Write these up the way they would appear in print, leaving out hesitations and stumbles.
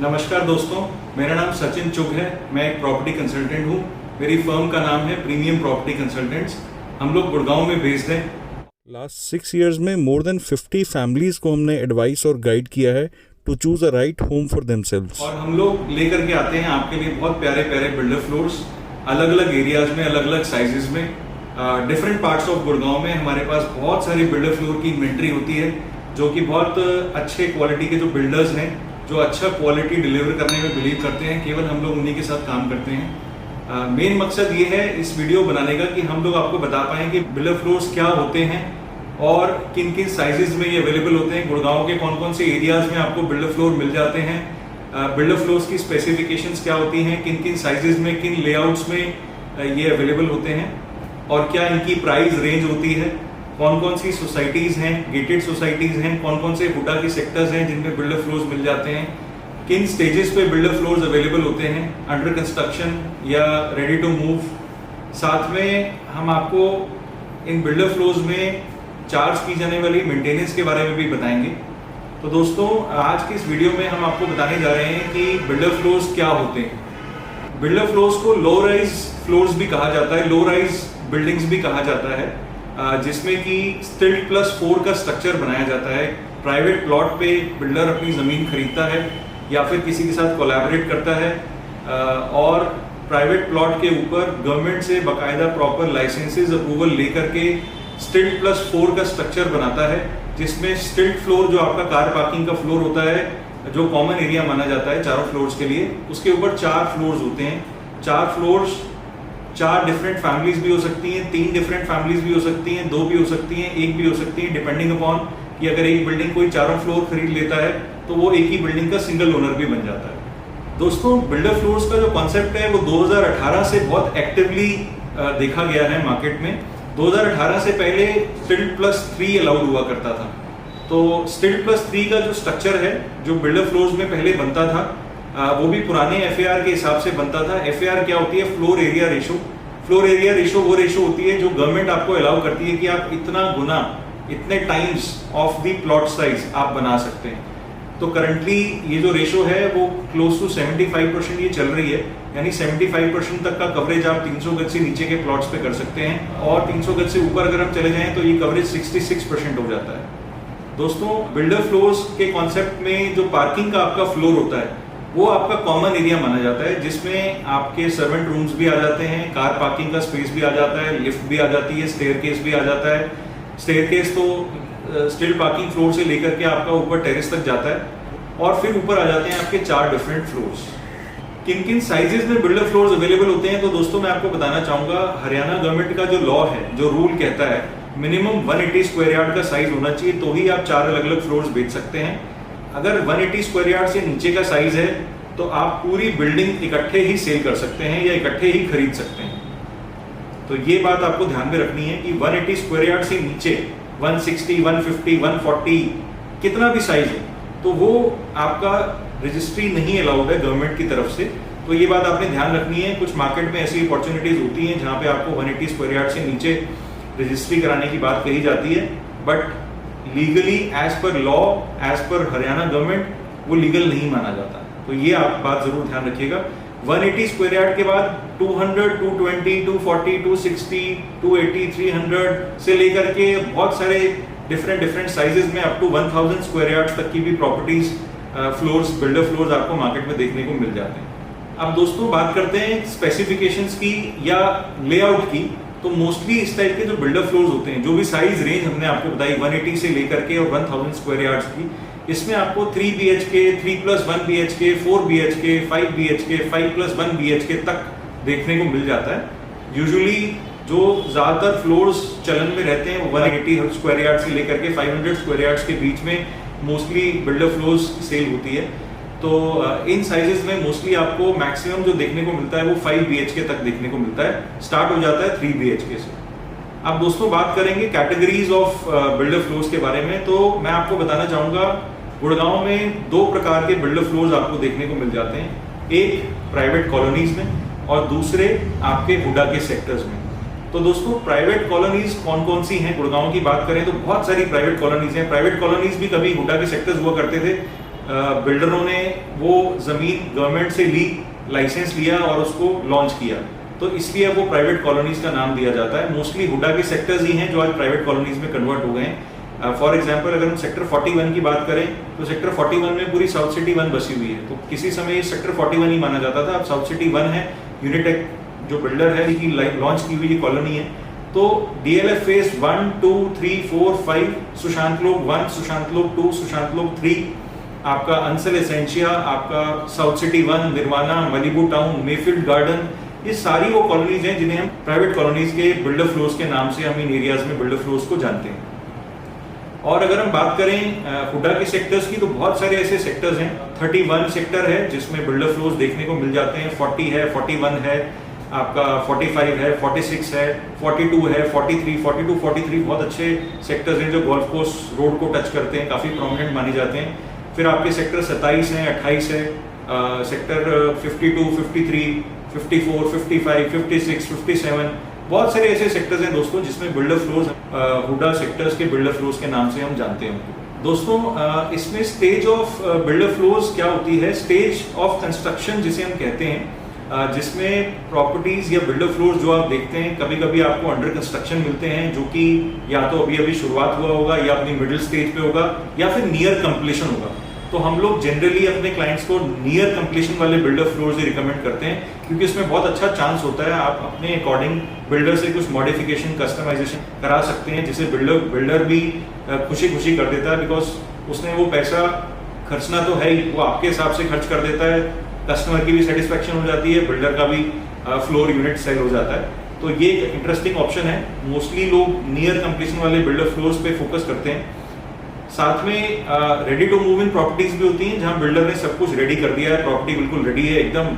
नमस्कार दोस्तों, मेरा नाम सचिन चुग है। मैं एक प्रॉपर्टी कंसल्टेंट हूँ। मेरी फर्म का नाम है प्रीमियम प्रॉपर्टी कंसल्टेंट्स। हम लोग गुड़गांव में बेस्ड हैं। लास्ट 6 years में मोर देन 50 फैमिलीज को हमने एडवाइस और गाइड किया है to choose a right home for themselves. और हम लोग लेकर के आते हैं आपके लिए बहुत प्यारे प्यारे बिल्डर फ्लोर्स, अलग अलग एरियाज में, अलग अलग साइजेस में, डिफरेंट पार्ट्स ऑफ गुड़गांव में हमारे पास बहुत सारी बिल्डर फ्लोर की इन्वेंट्री होती है, जो कि बहुत अच्छे क्वालिटी के जो बिल्डर्स हैं, जो अच्छा क्वालिटी डिलीवर करने में बिलीव करते हैं, केवल हम लोग उन्हीं के साथ काम करते हैं। मेन मकसद ये है इस वीडियो बनाने का कि हम लोग आपको बता पाएं कि बिल्डर फ्लोर्स क्या होते हैं और किन किन साइजेस में ये अवेलेबल होते हैं, गुड़गांव के कौन कौन से एरियाज में आपको बिल्डर फ्लोर मिल जाते हैं, बिल्डर फ्लोर्स की स्पेसिफिकेशंस क्या होती हैं, किन किन साइजेस में, किन लेआउट्स में ये अवेलेबल होते हैं और क्या इनकी प्राइस रेंज होती है, कौन कौन सी सोसाइटीज हैं, गेटेड सोसाइटीज हैं, कौन कौन से हुडा के सेक्टर्स हैं जिनमें बिल्डर फ्लोर्स मिल जाते हैं, किन स्टेजेस पे बिल्डर फ्लोर्स अवेलेबल होते हैं, अंडर कंस्ट्रक्शन या रेडी टू मूव। साथ में हम आपको इन बिल्डर फ्लोर्स में चार्ज की जाने वाली मेंटेनेंस के बारे में भी बताएंगे। तो दोस्तों, आज की इस वीडियो में हम आपको बताने जा रहे हैं कि बिल्डर फ्लोर्स क्या होते हैं। बिल्डर फ्लोर्स को लो राइज फ्लोर्स भी कहा जाता है, लो राइज बिल्डिंग्स भी कहा जाता है, जिसमें कि स्टिल्ट प्लस 4 का स्ट्रक्चर बनाया जाता है। प्राइवेट प्लॉट पे बिल्डर अपनी ज़मीन खरीदता है या फिर किसी के साथ कोलैबोरेट करता है और प्राइवेट प्लॉट के ऊपर गवर्नमेंट से बाकायदा प्रॉपर लाइसेंसेस अप्रूवल लेकर के स्टिल्ट प्लस 4 का स्ट्रक्चर बनाता है, जिसमें स्टिल्ट फ्लोर जो आपका कार पार्किंग का फ्लोर होता है, जो कॉमन एरिया माना जाता है चारों फ्लोर्स के लिए, उसके ऊपर 4 फ्लोर्स होते हैं। 4 फ्लोर्स 4 डिफरेंट फैमिलीज भी हो सकती हैं, 3 डिफरेंट फैमिलीज भी हो सकती हैं, 2 भी हो सकती हैं, 1 भी हो सकती है, डिपेंडिंग अपॉन कि अगर एक बिल्डिंग कोई चारों फ्लोर खरीद लेता है तो वो एक ही बिल्डिंग का सिंगल ओनर भी बन जाता है। दोस्तों, बिल्डर फ्लोर्स का जो कॉन्सेप्ट है वो 2018 से बहुत एक्टिवली देखा गया है मार्केट में। 2018 से पहले स्टिल्ट प्लस 3 अलाउड हुआ करता था। तो स्टिल्ट प्लस 3 का जो स्ट्रक्चर है, जो बिल्डर फ्लोर्स में पहले बनता था, वो भी पुराने एफएआर के हिसाब से बनता था। एफएआर क्या होती है? Floor area ratio. Floor area ratio वो रेशो होती है जो गवर्नमेंट आपको अलाउ करती है कि आप इतना गुना, इतने times of the plot size आप बना सकते हैं। तो करंटली ये जो रेशो है वो क्लोज टू 75% ये चल रही है, यानी 75% तक का कवरेज आप 300 गज से नीचे के प्लॉट्स पे कर सकते हैं और 300 गज से ऊपर अगर हम चले जाएं तो ये कवरेज 66% हो जाता है। दोस्तों, बिल्डर फ्लोर्स के कॉन्सेप्ट में जो पार्किंग का आपका फ्लोर होता है वो आपका कॉमन एरिया माना जाता है, जिसमें आपके सर्वेंट रूम्स भी आ जाते हैं, कार पार्किंग का स्पेस भी आ जाता है, लिफ्ट भी आ जाती है, स्टेयरकेस भी आ जाता है। स्टेयरकेस तो स्टिल पार्किंग फ्लोर से लेकर के आपका ऊपर टेरेस तक जाता है और फिर ऊपर आ जाते हैं आपके 4 डिफरेंट फ्लोर्स। किन किन साइजेस में बिल्डर फ्लोर्स अवेलेबल होते हैं तो दोस्तों मैं आपको बताना चाहूंगा, हरियाणा गवर्नमेंट का जो लॉ है, जो रूल कहता है मिनिमम 180 स्क्वायर यार्ड का साइज होना चाहिए, तो ही आप 4 अलग अलग फ्लोर्स बेच सकते हैं। अगर 180 स्क्वायर यार्ड से नीचे का साइज है तो आप पूरी बिल्डिंग इकट्ठे ही सेल कर सकते हैं या इकट्ठे ही खरीद सकते हैं। तो ये बात आपको ध्यान में रखनी है कि 180 स्क्वायर यार्ड से नीचे 160, 150, 140 कितना भी साइज है तो वो आपका रजिस्ट्री नहीं अलाउड है गवर्नमेंट की तरफ से। तो ये बात आपने ध्यान रखनी है। कुछ मार्केट में ऐसी अपॉर्चुनिटीज होती हैं जहां पे आपको 180 स्क्वायर यार्ड से नीचे रजिस्ट्री कराने की बात कही जाती है, but legally as per law, as per Haryana government वो लीगल नहीं माना जाता। तो ये आप बात जरूर ध्यान रखिएगा। 180 स्क्वायर यार्ड के बाद 200, 220, 240, 260, 280, 300 से लेकर के बहुत सारे डिफरेंट साइजेस में अप टू 1000 स्क्वायर यार्ड तक की भी प्रॉपर्टीज, फ्लोर्स, बिल्डर फ्लोर्स आपको मार्केट में देखने को मिल जाते हैं। अब दोस्तों बात करते हैं स्पेसिफिकेशंस की या लेआउट की। तो मोस्टली इस टाइप के जो बिल्डर फ्लोर्स होते हैं, जो भी साइज रेंज हमने आपको बताई 180 से लेकर के और 1000 स्क्वायर यार्ड्स की, इसमें आपको 3 BHK, 3+1 BHK, 4 BHK, 5 BHK, 5+1 BHK तक देखने को मिल जाता है। यूजुअली जो ज्यादातर फ्लोर्स चलन में रहते हैं वो 180 स्क्वायर यार्ड से लेकर के 500 स्क्वायर यार्ड्स के बीच में मोस्टली बिल्डर फ्लोर्स सेल होती है। तो इन साइजेस में मोस्टली आपको मैक्सिमम जो देखने को मिलता है वो 5 BHK तक देखने को मिलता है, स्टार्ट हो जाता है 3 BHK से। अब दोस्तों बात करेंगे कैटेगरीज ऑफ बिल्डर फ्लोर्स के बारे में। तो मैं आपको बताना चाहूंगा, गुड़गांव में 2 प्रकार के बिल्डर फ्लोर्स आपको देखने को मिल जाते हैं, एक प्राइवेट कॉलोनीज में और दूसरे आपके हुडा के सेक्टर्स में। तो दोस्तों प्राइवेट कॉलोनीज कौन कौन सी हैं? गुड़गांव की बात करें तो बहुत सारी प्राइवेट कॉलोनीज हैं। प्राइवेट कॉलोनीज भी कभी हुडा के सेक्टर्स हुआ करते थे, बिल्डरों ने वो ज़मीन गवर्नमेंट से ली, लाइसेंस लिया और उसको लॉन्च किया, तो इसलिए वो प्राइवेट कॉलोनीज का नाम दिया जाता है। मोस्टली हुडा के सेक्टर्स ही हैं जो आज प्राइवेट कॉलोनीज में कन्वर्ट हो गए हैं। फॉर एग्जांपल अगर हम सेक्टर 41 की बात करें तो सेक्टर 41 में पूरी साउथ सिटी 1 बसी हुई है। तो किसी समय ये सेक्टर 41 ही माना जाता था, अब साउथ सिटी 1 है। यूनिटेक जो बिल्डर है की लॉन्च की हुई कॉलोनी है। तो DLF फेज 1, 2, 3, 4, 5, सुशांत लोक 1, सुशांत लोक 2, सुशांत लोक 3, आपका अंसल एसेंशिया, आपका south city 1, Nirvana, Malibu town, Mayfield garden, ये सारी वो कॉलोनीज हैं जिन्हें हम प्राइवेट कॉलोनीज के बिल्डर फ्लोर्स के नाम से हम इन एरियाज में बिल्डर फ्लोर्स को जानते हैं। और अगर हम बात करें हुडा के सेक्टर्स की, तो बहुत सारे ऐसे सेक्टर्स हैं। 31 सेक्टर है जिसमें बिल्डर फ्लोर्स देखने को मिल जाते हैं। 40 है, 41 है, आपका 45 है, 46 है, 42 है, 43, 42, 43 बहुत अच्छे सेक्टर्स हैं जो गोल्फ कोर्स रोड को टच करते हैं, काफ़ी प्रोमिनेंट माने जाते हैं। फिर आपके सेक्टर 27 हैं, 28 है, सेक्टर 52, 53, 54, 55, 56, 57, बहुत सारे ऐसे सेक्टर्स हैं दोस्तों जिसमें बिल्डर फ्लोर्स हुडा सेक्टर्स के बिल्डर फ्लोर्स के नाम से हम जानते हैं। दोस्तों इसमें स्टेज ऑफ बिल्डर फ्लोर्स क्या होती है? स्टेज ऑफ कंस्ट्रक्शन जिसे हम कहते हैं, जिसमें प्रॉपर्टीज या बिल्डर फ्लोर्स जो आप देखते हैं कभी कभी आपको अंडर कंस्ट्रक्शन मिलते हैं, जो कि या तो अभी अभी शुरुआत हुआ होगा या अपनी मिडिल स्टेज पे होगा या फिर नियर कंप्लीशन होगा। तो हम लोग जनरली अपने क्लाइंट्स को नियर कंप्लीशन वाले बिल्डर फ्लोर्स ही रिकमेंड करते हैं, क्योंकि इसमें बहुत अच्छा चांस होता है आप अपने अकॉर्डिंग बिल्डर से कुछ मॉडिफिकेशन, कस्टमाइजेशन करा सकते हैं, जिसे बिल्डर भी खुशी खुशी कर देता है, बिकॉज उसने वो पैसा खर्चना तो है ही, वो आपके हिसाब से खर्च कर देता है, कस्टमर की भी सेटिस्फेक्शन हो जाती है, बिल्डर का भी फ्लोर यूनिट सेल हो जाता है। तो ये एक इंटरेस्टिंग ऑप्शन है। मोस्टली लोग नियर कंप्लीशन वाले बिल्डर फ्लोर्स पे फोकस करते हैं। साथ में ready to move in properties भी होती हैं, जहां बिल्डर ने सब कुछ रेडी कर दिया है, प्रॉपर्टी बिल्कुल रेडी है, एकदम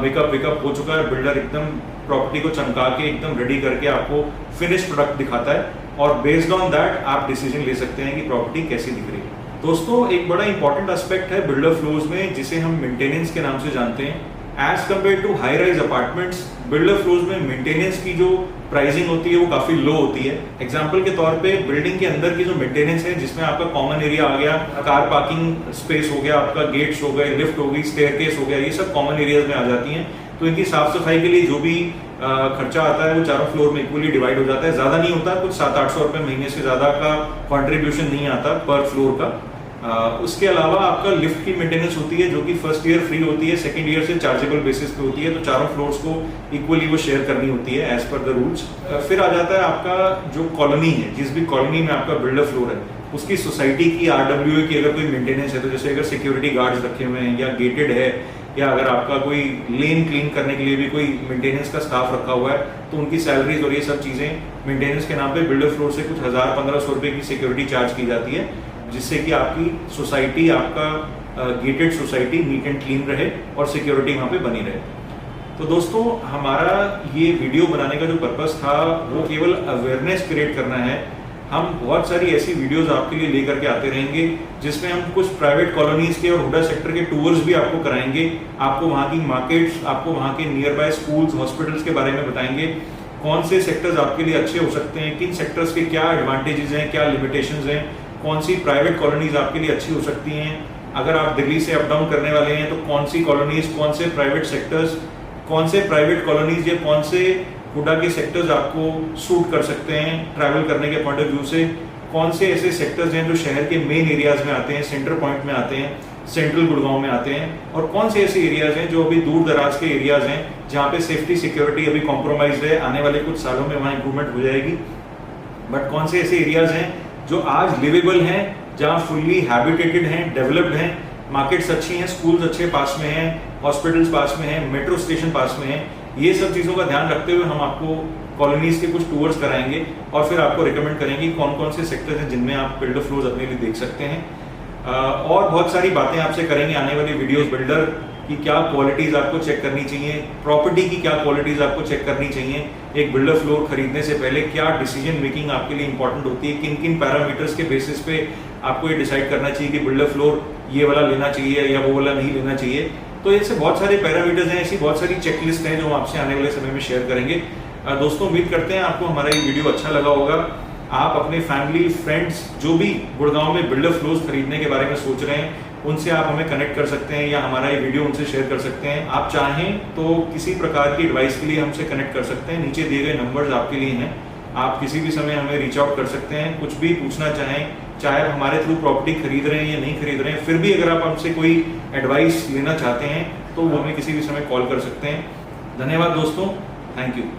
मेकअप हो चुका है, बिल्डर एकदम प्रॉपर्टी को चमका के एकदम रेडी करके आपको फिनिश प्रोडक्ट दिखाता है, और बेस्ड ऑन दैट आप डिसीजन ले सकते हैं कि प्रॉपर्टी कैसी दिख रही है। दोस्तों एक बड़ा इंपॉर्टेंट एस्पेक्ट है बिल्डर फ्लोर्स में जिसे हम मेंटेनेंस के नाम से जानते हैं। As compare to high rise apartments, builder floors में मेंटेनेंस की जो प्राइसिंग होती है वो काफी लो होती है। एग्जांपल के तौर पे बिल्डिंग के अंदर की जो मेंटेनेंस है, जिसमें आपका कॉमन एरिया आ गया, कार पार्किंग स्पेस हो गया, आपका गेट्स हो गए, लिफ्ट हो गई, स्टेयरकेस हो गया, ये सब कॉमन एरियाज में आ जाती हैं। तो इनकी साफ सफाई के लिए जो भी खर्चा आता है वो चारों फ्लोर में इक्वली डिवाइड हो जाता है। ज्यादा नहीं होता, कुछ 700-800 रुपए महीने से ज्यादा का कॉन्ट्रीब्यूशन नहीं आता पर फ्लोर का। उसके अलावा आपका लिफ्ट की मेंटेनेंस होती है जो कि फर्स्ट ईयर फ्री होती है, सेकंड ईयर से चार्जेबल बेसिस पे होती है, तो चारों फ्लोर्स को इक्वली वो शेयर करनी होती है एज पर द रूल्स। फिर आ जाता है आपका जो कॉलोनी है, जिस भी कॉलोनी में आपका बिल्डर फ्लोर है उसकी सोसाइटी की RWA की अगर कोई मेंटेनेंस है, तो जैसे अगर सिक्योरिटी गार्ड्स रखे हुए हैं या गेटेड है, या अगर आपका कोई लेन क्लीन करने के लिए भी कोई मेंटेनेंस का स्टाफ रखा हुआ है, तो उनकी सैलरीज और ये सब चीजें मेंटेनेंस के नाम पे बिल्डर फ्लोर से कुछ 1000-1500 रुपए की सिक्योरिटी चार्ज की जाती है, जिससे कि आपकी सोसाइटी, आपका gated society neat and clean रहे और सिक्योरिटी वहाँ पे बनी रहे। तो दोस्तों हमारा ये वीडियो बनाने का जो पर्पस था वो केवल अवेयरनेस क्रिएट करना है। हम बहुत सारी ऐसी वीडियोस आपके लिए लेकर के आते रहेंगे जिसमें हम कुछ प्राइवेट कॉलोनीज के और हुडा सेक्टर के टूर्स भी आपको कराएंगे, आपको वहाँ की मार्केट्स, आपको वहाँ के नियर बाय स्कूल्स, हॉस्पिटल्स के बारे में बताएंगे, कौन से सेक्टर्स आपके लिए अच्छे हो सकते हैं, किन सेक्टर्स के क्या एडवांटेजेस हैं, क्या लिमिटेशंस हैं, कौन सी प्राइवेट कॉलोनीज आपके लिए अच्छी हो सकती हैं। अगर आप दिल्ली से अप डाउन करने वाले हैं तो कौन सी कॉलोनीज, कौन से प्राइवेट सेक्टर्स, कौन से प्राइवेट कॉलोनीज या कौन से हुडा के सेक्टर्स आपको सूट कर सकते हैं ट्रैवल करने के पॉइंट ऑफ व्यू से, कौन से ऐसे सेक्टर्स हैं जो शहर के मेन एरियाज में आते हैं, सेंटर पॉइंट में आते हैं, सेंट्रल गुड़गांव में आते हैं, और कौन से ऐसे एरियाज हैं जो अभी दूर दराज के एरियाज हैं जहाँ पे सेफ्टी सिक्योरिटी अभी कॉम्प्रोमाइज है, आने वाले कुछ सालों में वहाँ इंप्रूवमेंट हो जाएगी। बट कौन से ऐसे एरियाज हैं जो आज लिवेबल हैं, जहाँ फुल्ली हैबिटेटेड हैं, डेवलप्ड हैं, मार्केट्स अच्छी हैं, स्कूल्स अच्छे पास में हैं, हॉस्पिटल्स पास में हैं, मेट्रो स्टेशन पास में हैं। ये सब चीज़ों का ध्यान रखते हुए हम आपको कॉलोनीज के कुछ टूर्स कराएंगे और फिर आपको रिकमेंड करेंगे कौन कौन से सेक्टर्स हैं जिनमें आप बिल्डर फ्लोर्स अपने लिए देख सकते हैं। और बहुत सारी बातें आपसे करेंगे आने वाली वीडियोस, बिल्डर की क्या क्वालिटीज आपको चेक करनी चाहिए, प्रॉपर्टी की क्या क्वालिटीज आपको चेक करनी चाहिए, एक बिल्डर फ्लोर खरीदने से पहले क्या डिसीजन मेकिंग आपके लिए इंपॉर्टेंट होती है, किन किन पैरामीटर्स के बेसिस पे आपको ये डिसाइड करना चाहिए कि बिल्डर फ्लोर ये वाला लेना चाहिए या वो वाला नहीं लेना चाहिए। तो ऐसे बहुत सारे पैरामीटर्स हैं, ऐसी बहुत सारी चेकलिस्ट हैं जो हम आपसे आने वाले समय में शेयर करेंगे। दोस्तों उम्मीद करते हैं आपको हमारा ये वीडियो अच्छा लगा होगा। आप अपने फैमिली फ्रेंड्स जो भी गुड़गांव में बिल्डर फ्लोर्स खरीदने के बारे में सोच रहे हैं, उनसे आप हमें कनेक्ट कर सकते हैं या हमारा ये वीडियो उनसे शेयर कर सकते हैं। आप चाहें तो किसी प्रकार की एडवाइस के लिए हमसे कनेक्ट कर सकते हैं। नीचे दिए गए नंबर्स आपके लिए हैं, आप किसी भी समय हमें रीच आउट कर सकते हैं। कुछ भी पूछना चाहें, चाहे आप हमारे थ्रू प्रॉपर्टी खरीद रहे हैं या नहीं खरीद रहे हैं, फिर भी अगर आप हमसे कोई एडवाइस लेना चाहते हैं तो वो हमें किसी भी समय कॉल कर सकते हैं। धन्यवाद दोस्तों, थैंक यू।